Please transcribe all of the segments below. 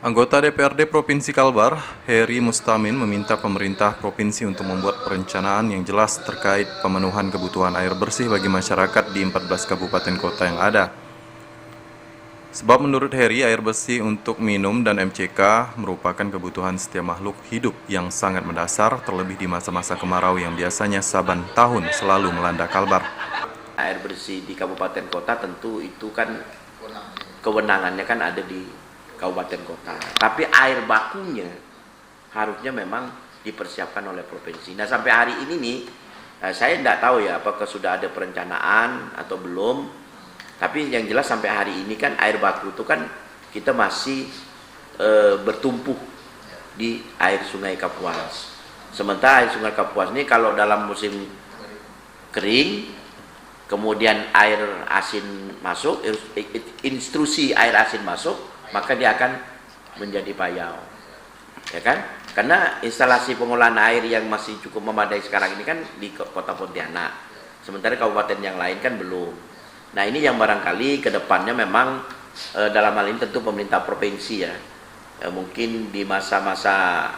Anggota DPRD Provinsi Kalbar, Heri Mustamin, meminta pemerintah provinsi untuk membuat perencanaan yang jelas terkait pemenuhan kebutuhan air bersih bagi masyarakat di 14 kabupaten kota yang ada. Sebab menurut Heri, air bersih untuk minum dan MCK merupakan kebutuhan setiap makhluk hidup yang sangat mendasar, terlebih di masa-masa kemarau yang biasanya saban tahun selalu melanda Kalbar. Air bersih di kabupaten kota tentu itu kan kewenangannya kan ada di kabupaten kota. Tapi air bakunya harusnya memang dipersiapkan oleh provinsi. Nah sampai hari ini nih, saya tidak tahu ya apakah sudah ada perencanaan atau belum. Tapi yang jelas sampai hari ini kan air baku itu kan kita masih bertumpu di air sungai Kapuas. Sementara air sungai Kapuas ini kalau dalam musim kering, kemudian air asin masuk, instruksi air asin masuk, maka dia akan menjadi payau, ya kan? Karena instalasi pengolahan air yang masih cukup memadai sekarang ini kan di Kota Pontianak, sementara kabupaten yang lain kan belum. Nah ini yang barangkali kedepannya memang dalam hal ini tentu pemerintah provinsi ya, mungkin di masa-masa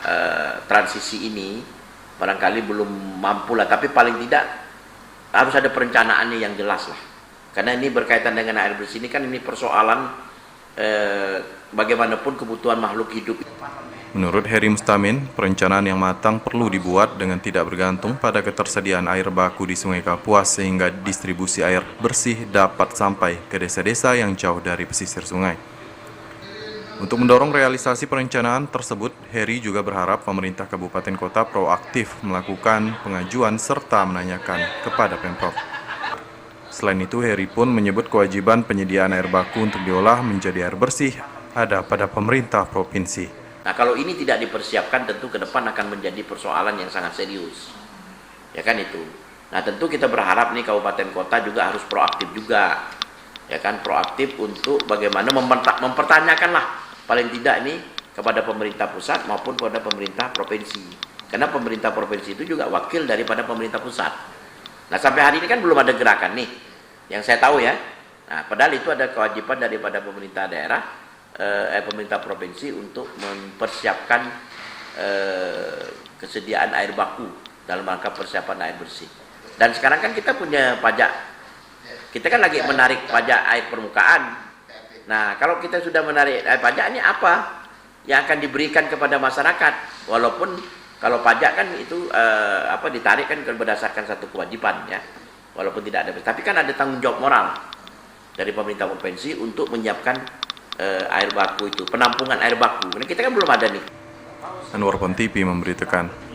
transisi ini barangkali belum mampu lah, tapi paling tidak harus ada perencanaannya yang jelas lah. Karena ini berkaitan dengan air bersih ini kan ini persoalan bagaimanapun kebutuhan makhluk hidup. Menurut Heri Mustamin, perencanaan yang matang perlu dibuat dengan tidak bergantung pada ketersediaan air baku di Sungai Kapuas sehingga distribusi air bersih dapat sampai ke desa-desa yang jauh dari pesisir sungai. Untuk mendorong realisasi perencanaan tersebut, Heri juga berharap pemerintah kabupaten kota proaktif melakukan pengajuan serta menanyakan kepada Pemprov. Selain itu, Heri pun menyebut kewajiban penyediaan air baku untuk diolah menjadi air bersih ada pada pemerintah provinsi. Nah kalau ini tidak dipersiapkan tentu ke depan akan menjadi persoalan yang sangat serius, ya kan itu. Nah tentu kita berharap nih kabupaten kota juga harus proaktif juga, ya kan, proaktif untuk bagaimana mempertanyakan lah paling tidak ini kepada pemerintah pusat maupun kepada pemerintah provinsi, karena pemerintah provinsi itu juga wakil daripada pemerintah pusat. Nah sampai hari ini kan belum ada gerakan nih yang saya tahu ya. Nah padahal itu ada kewajiban daripada pemerintah daerah, pemerintah provinsi untuk mempersiapkan kesediaan air baku dalam rangka persiapan air bersih. Dan sekarang kan kita punya pajak, kita kan lagi menarik pajak air permukaan. Nah kalau kita sudah menarik pajak, ini apa yang akan diberikan kepada masyarakat? Walaupun kalau pajak kan itu ditarik kan berdasarkan satu kewajiban ya, walaupun tidak ada, tapi kan ada tanggung jawab moral dari pemerintah provinsi untuk menyiapkan air baku itu, penampungan air baku. Nah, kita kan belum ada nih. Anwar Pon TV memberitakan.